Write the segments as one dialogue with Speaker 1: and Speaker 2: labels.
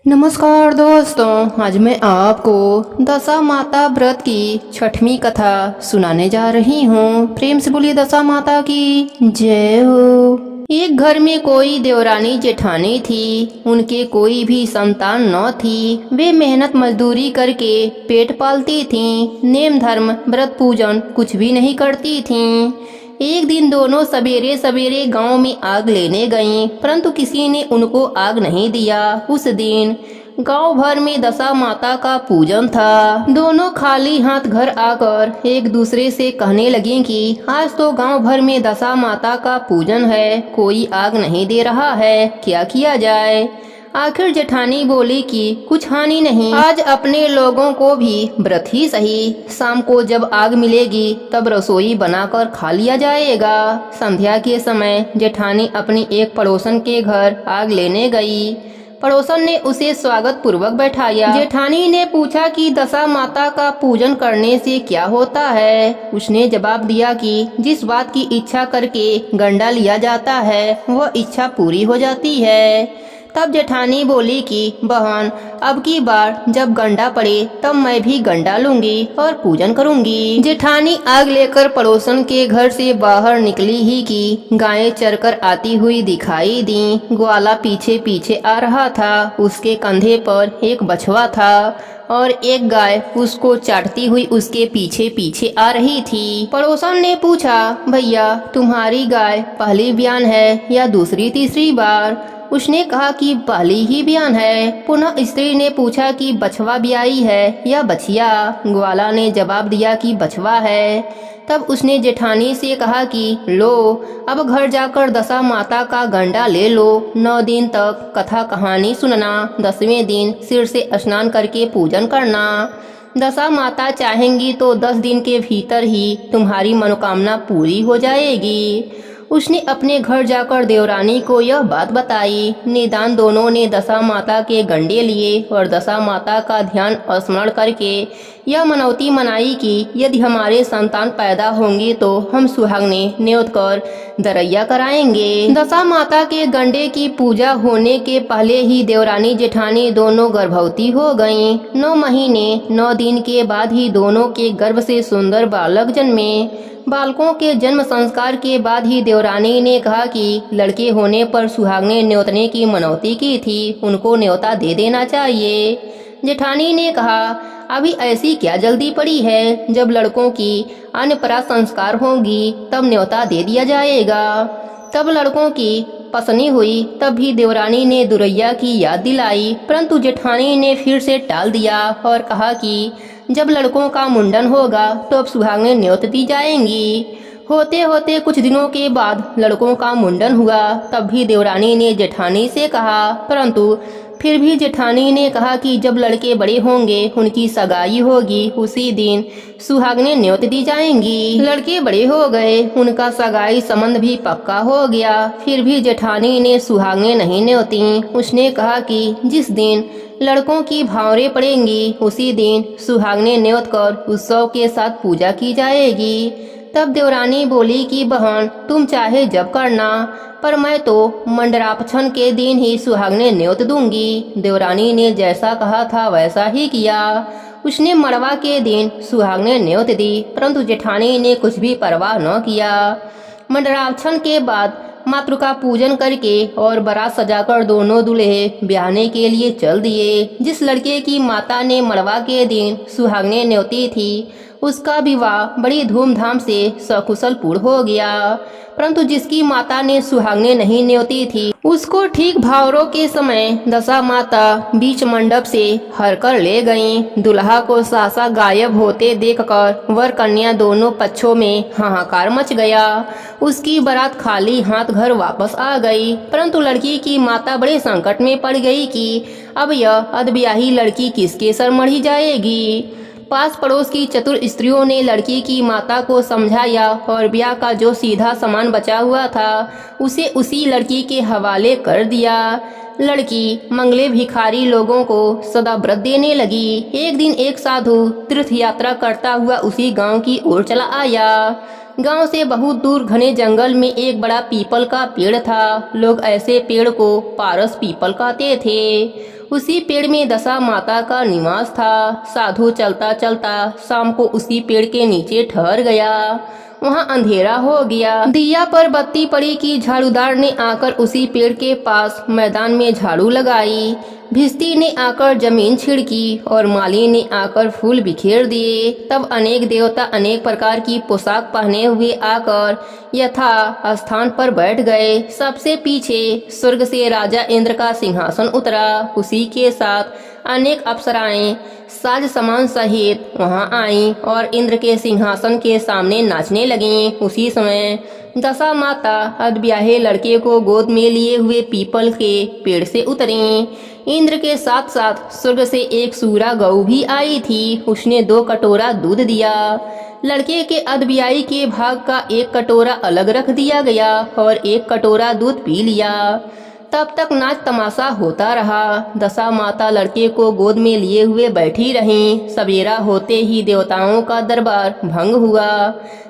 Speaker 1: नमस्कार दोस्तों, आज मैं आपको दशा माता व्रत की छठवीं कथा सुनाने जा रही हूँ। प्रेम से बोलिए दशा माता की जय हो। एक घर में कोई देवरानी जेठानी थी। उनके कोई भी संतान न थी। वे मेहनत मजदूरी करके पेट पालती थीं। नेम धर्म व्रत पूजन कुछ भी नहीं करती थीं। एक दिन दोनों सवेरे सवेरे गांव में आग लेने गईं, परंतु किसी ने उनको आग नहीं दिया। उस दिन गांव भर में दशा माता का पूजन था। दोनों खाली हाथ घर आकर एक दूसरे से कहने लगी कि आज तो गांव भर में दशा माता का पूजन है, कोई आग नहीं दे रहा है, क्या किया जाए। आखिर जेठानी बोली कि कुछ हानि नहीं, आज अपने लोगों को भी व्रत ही सही। शाम को जब आग मिलेगी तब रसोई बनाकर खा लिया जाएगा। संध्या के समय जेठानी अपनी एक पड़ोसन के घर आग लेने गई। पड़ोसन ने उसे स्वागत पूर्वक बैठाया। जेठानी ने पूछा कि दशा माता का पूजन करने से क्या होता है। उसने जवाब दिया कि जिस बात की इच्छा करके गंडा लिया जाता है वह इच्छा पूरी हो जाती है। तब जेठानी बोली कि बहन, अब की बार जब गंडा पड़े तब मैं भी गंडा लूंगी और पूजन करूंगी। जेठानी आग लेकर पड़ोसन के घर से बाहर निकली ही कि गायें चरकर आती हुई दिखाई दी। ग्वाला पीछे पीछे आ रहा था। उसके कंधे पर एक बछवा था और एक गाय उसको चाटती हुई उसके पीछे पीछे आ रही थी। पड़ोसन ने पूछा, भैया तुम्हारी गाय पहली ब्यान है या दूसरी तीसरी बार। उसने कहा कि पहली ही ब्यान है। पुनः स्त्री ने पूछा कि बछवा ब्याई है या बछिया। ग्वाला ने जवाब दिया कि बछवा है। तब उसने जेठानी से कहा कि लो, अब घर जाकर दशा माता का गंडा ले लो। 9 दिन तक कथा कहानी सुनना, 10वें दिन सिर से स्नान करके पूजन करना। दशा माता चाहेंगी तो 10 दिन के भीतर ही तुम्हारी मनोकामना पूरी हो जाएगी। उसने अपने घर जाकर देवरानी को यह बात बताई। निदान दोनों ने दशा माता के गंडे लिए और दशा माता का ध्यान स्मरण करके यह मनौती मनाई कि यदि हमारे संतान पैदा होंगे तो हम सुहागने न्योत कर दरैया कराएंगे। दशा माता के गंडे की पूजा होने के पहले ही देवरानी जेठानी दोनों गर्भवती हो गईं। 9 महीने 9 दिन के बाद ही दोनों के गर्भ से सुंदर बालक जन्मे। बालकों के जन्म संस्कार के बाद ही देवरानी ने कहा कि लड़के होने पर सुहागने न्योतने की मनौती की थी, उनको न्योता दे देना चाहिए। जेठानी ने कहा, अभी ऐसी क्या जल्दी पड़ी है, जब लड़कों की अन्नप्रा संस्कार होगी तब न्योता दे दिया जाएगा। तब लड़कों की पसनी हुई। तब भी देवरानी ने दुरैया की याद दिलाई, परंतु जेठानी ने फिर से टाल दिया और कहा कि जब लड़कों का मुंडन होगा तो अब सुहागने न्योत दी जाएंगी। होते होते कुछ दिनों के बाद लड़कों का मुंडन हुआ। तब भी देवरानी ने जेठानी से कहा, परंतु फिर भी जेठानी ने कहा कि जब लड़के बड़े होंगे, उनकी सगाई होगी, उसी दिन सुहागने न्योत दी जाएंगी। लड़के बड़े हो गए, उनका सगाई संबंध भी पक्का हो गया। फिर भी जेठानी ने सुहागने नहीं न्योती। उसने कहा कि जिस दिन लड़कों की भावरें पड़ेंगी उसी दिन सुहागने न्योत कर उत्सव के साथ पूजा की जाएगी। तब देवरानी बोली कि बहन, तुम चाहे जब करना, पर मैं तो मंडरापछन के दिन ही सुहागने न्योत दूंगी। देवरानी ने जैसा कहा था वैसा ही किया। उसने मड़वा के दिन सुहागने न्योत दी, परंतु जेठानी ने कुछ भी परवाह न किया। मंडरापछन के बाद मातृका पूजन करके और बारात सजाकर दोनों दूल्हे ब्याहने के लिए चल दिए। जिस लड़के की माता ने मड़वा के दिन सुहागने न्योती थी, उसका विवाह बड़ी धूमधाम से सकुशल पूर्ण हो गया, परंतु जिसकी माता ने सुहागने नहीं न्योती थी, उसको ठीक भावरों के समय दशा माता बीच मंडप से हर कर ले गईं। दुल्हा को सासा गायब होते देखकर वर कन्या दोनों पक्षों में हाहाकार मच गया। उसकी बारात खाली हाथ घर वापस आ गई, परंतु लड़की की माता बड़े संकट में पड़ गई कि अब यह अधब्याही लड़की किसके सर मढ़ी जाएगी। पास पड़ोस की चतुर स्त्रियों ने लड़की की माता को समझाया और ब्याह का जो सीधा सामान बचा हुआ था उसे उसी लड़की के हवाले कर दिया। लड़की मंगले भिखारी लोगों को सदा व्रत देने लगी। एक दिन एक साधु तीर्थ यात्रा करता हुआ उसी गांव की ओर चला आया। गांव से बहुत दूर घने जंगल में एक बड़ा पीपल का पेड़ था। लोग ऐसे पेड़ को पारस पीपल कहते थे। उसी पेड़ में दशा माता का निवास था। साधु चलता चलता शाम को उसी पेड़ के नीचे ठहर गया। वहाँ अंधेरा हो गया। दिया पर बत्ती पड़ी कि झाड़ूदार ने आकर उसी पेड़ के पास मैदान में झाड़ू लगाई। भिस्ती ने आकर जमीन छिड़की और माली ने आकर फूल बिखेर दिए। तब अनेक देवता अनेक प्रकार की पोशाक पहने हुए आकर यथा स्थान पर बैठ गए। सबसे पीछे स्वर्ग से राजा इंद्र का सिंहासन उतरा। उसी के साथ अनेक अप्सराएं साज समान सहित वहां आईं और इंद्र के सिंहासन के सामने नाचने लगीं। उसी समय दशा माता अधब्याहे लड़के को गोद में लिए हुए पीपल के पेड़ से उतरी। इंद्र के साथ साथ स्वर्ग से एक सूरा गऊ भी आई थी। उसने 2 कटोरा दूध दिया। लड़के के अधब्याही के भाग का 1 कटोरा अलग रख दिया गया और 1 कटोरा दूध पी लिया। तब तक नाच तमाशा होता रहा। दशा माता लड़के को गोद में लिए हुए बैठी रहीं। सवेरा होते ही देवताओं का दरबार भंग हुआ।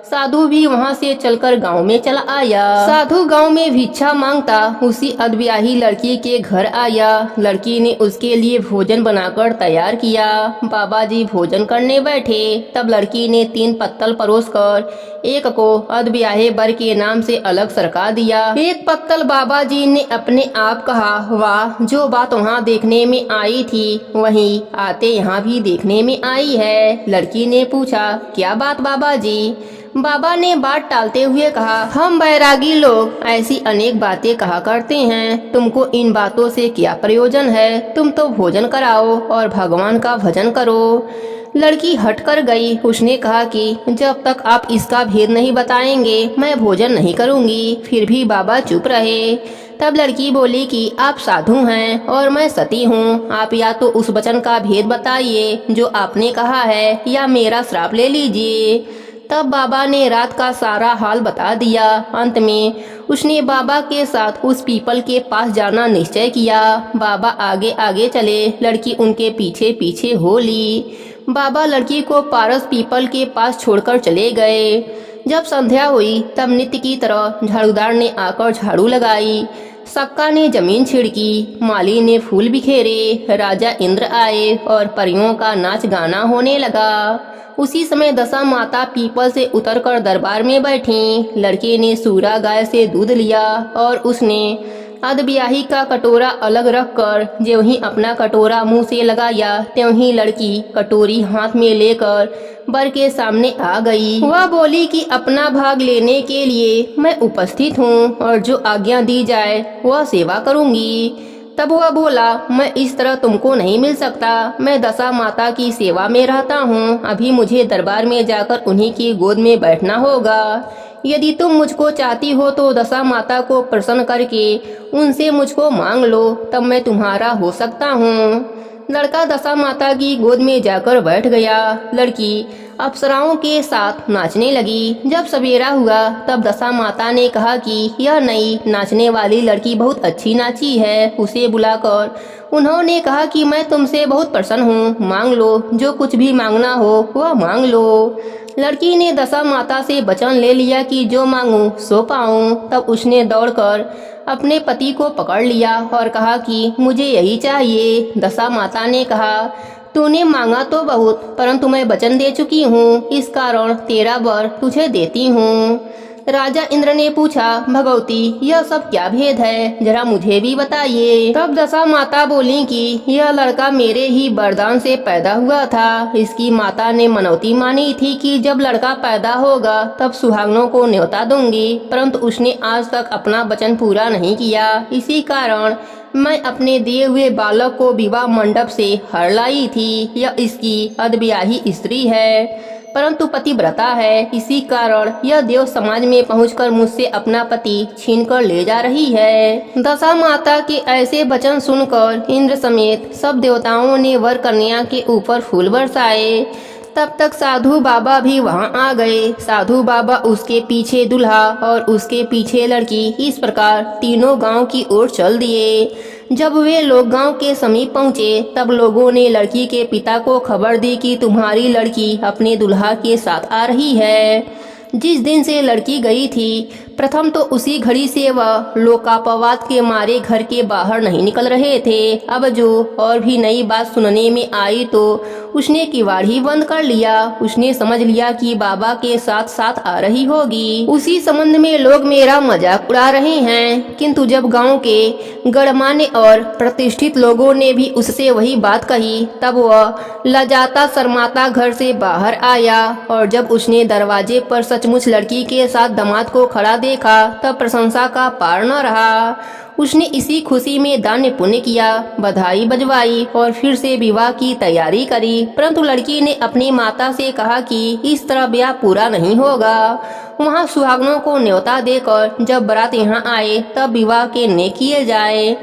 Speaker 1: साधु भी वहां से चलकर गांव में चला आया। साधु गांव में भिक्षा मांगता उसी अधब्याही लड़की के घर आया। लड़की ने उसके लिए भोजन बनाकर तैयार किया। बाबा जी भोजन करने बैठे। तब लड़की ने 3 पत्तल परोसकर एक को अधब्याहे बर के नाम से अलग सरका दिया। 1 पत्तल बाबा जी ने अपने आप कहा, वाह, जो बात वहाँ देखने में आई थी वही आते यहाँ भी देखने में आई है। लड़की ने पूछा, क्या बात बाबा जी? बाबा ने बात टालते हुए कहा, हम बैरागी लोग ऐसी अनेक बातें कहा करते हैं। तुमको इन बातों से क्या प्रयोजन है? तुम तो भोजन कराओ और भगवान का भजन करो। लड़की हट कर गई। उसने कहा कि जब तक आप इसका भेद नहीं बताएंगे मैं भोजन नहीं करूंगी। फिर भी बाबा चुप रहे। तब लड़की बोली कि आप साधु हैं और मैं सती हूँ। आप या तो उस वचन का भेद बताइए जो आपने कहा है या मेरा श्राप ले लीजिए। तब बाबा ने रात का सारा हाल बता दिया। अंत में उसने बाबा के साथ उस पीपल के पास जाना निश्चय किया। बाबा आगे आगे चले, लड़की उनके पीछे पीछे हो ली। बाबा लड़की को पारस पीपल के पास छोड़कर चले गए। जब संध्या हुई तब नित्य की तरह झाड़ूदार ने आकर झाड़ू लगाई। सक्का ने जमीन छिड़की। माली ने फूल बिखेरे। राजा इंद्र आए और परियों का नाच गाना होने लगा। उसी समय दशा माता पीपल से उतरकर दरबार में बैठी। लड़के ने सूरा गाय से दूध लिया और उसने अधब्याही का कटोरा अलग रखकर ज्यों ही अपना कटोरा मुंह से लगाया त्यों ही लड़की कटोरी हाथ में लेकर बर के सामने आ गई। वह बोली कि अपना भाग लेने के लिए मैं उपस्थित हूँ और जो आज्ञा दी जाए वह सेवा करूँगी। तब वह बोला, मैं इस तरह तुमको नहीं मिल सकता। मैं दशा माता की सेवा में रहता हूँ। अभी मुझे दरबार में जाकर उन्हीं की गोद में बैठना होगा। यदि तुम मुझको चाहती हो तो दशा माता को प्रसन्न करके उनसे मुझको मांग लो, तब मैं तुम्हारा हो सकता हूँ। लड़का दशा माता की गोद में जाकर बैठ गया। लड़की अप्सराओं के साथ नाचने लगी। जब सवेरा हुआ तब दशा माता ने कहा कि यह नई नाचने वाली लड़की बहुत अच्छी नाची है। उसे बुलाकर उन्होंने कहा कि मैं तुमसे बहुत प्रसन्न हूँ, मांग लो, जो कुछ भी मांगना हो वह मांग लो। लड़की ने दशा माता से वचन ले लिया कि जो मांगूं सो पाऊं। तब उसने दौड़कर अपने पति को पकड़ लिया और कहा कि मुझे यही चाहिए। दशा माता ने कहा, तूने मांगा तो बहुत, परंतु मैं वचन दे चुकी हूँ, इस कारण तेरा वर तुझे देती हूँ। राजा इंद्र ने पूछा, भगवती यह सब क्या भेद है, जरा मुझे भी बताइए। तब दशा माता बोली कि यह लड़का मेरे ही वरदान से पैदा हुआ था। इसकी माता ने मनौती मानी थी कि जब लड़का पैदा होगा तब सुहागनों को न्योता दूंगी, परंतु उसने आज तक अपना वचन पूरा नहीं किया। इसी कारण मैं अपने दिए हुए बालक को विवाह मंडप से हर लाई थी। यह इसकी अधब्याही स्त्री है, परंतु पतिव्रता है। इसी कारण यह देव समाज में पहुंचकर मुझसे अपना पति छीनकर ले जा रही है। दशा माता के ऐसे वचन सुनकर इंद्र समेत सब देवताओं ने वर कन्या के ऊपर फूल बरसाए। तब तक साधु बाबा भी वहां आ गए। साधु बाबा, उसके पीछे दूल्हा और उसके पीछे लड़की, इस प्रकार तीनों गांव की ओर चल दिए। जब वे लोग गांव के समीप पहुंचे तब लोगों ने लड़की के पिता को खबर दी कि तुम्हारी लड़की अपने दूल्हा के साथ आ रही है। जिस दिन से लड़की गई थी प्रथम तो उसी घड़ी से वह लोकापवाद के मारे घर के बाहर नहीं निकल रहे थे। अब जो और भी नई बात सुनने में आई तो उसने किवाड़ बंद कर लिया। उसने समझ लिया कि बाबा के साथ साथ आ रही होगी। उसी संबंध में लोग मेरा मजाक उड़ा रहे हैं। किंतु जब गांव के गणमान्य और प्रतिष्ठित लोगों ने भी उससे वही बात कही तब वह लजाता शर्माता घर से बाहर आया। और जब उसने दरवाजे पर सचमुच लड़की के साथ दामाद को खड़ा देखा तब प्रशंसा का पार न रहा। उसने इसी खुशी में दान पुण्य किया, बधाई बजवाई और फिर से विवाह की तैयारी करी। परंतु लड़की ने अपनी माता से कहा कि इस तरह ब्याह पूरा नहीं होगा। वहाँ सुहागनों को न्योता देकर जब बारात यहाँ आए तब विवाह के ने किए जाए।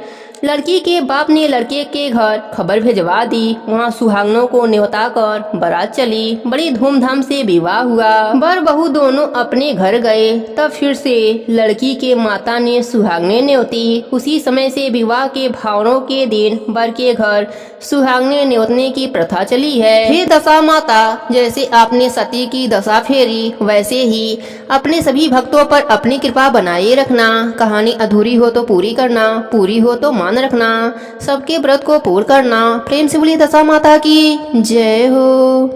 Speaker 1: लड़की के बाप ने लड़के के घर खबर भिजवा दी। वहाँ सुहागनों को न्योता कर बारात चली। बड़ी धूमधाम से विवाह हुआ। बर बहू दोनों अपने घर गए। तब फिर से लड़की के माता ने सुहागने न्योती। उसी समय से विवाह के भावनों के दिन बर के घर सुहागने न्योतने की प्रथा चली है। हे दशा माता, जैसे आपने सती की दशा फेरी वैसे ही अपने सभी भक्तों पर अपनी कृपा बनाए रखना। कहानी अधूरी हो तो पूरी करना, पूरी हो तो मान रखना। सबके व्रत को पूर्ण करना। प्रेम से बोलिए दशा माता की जय हो।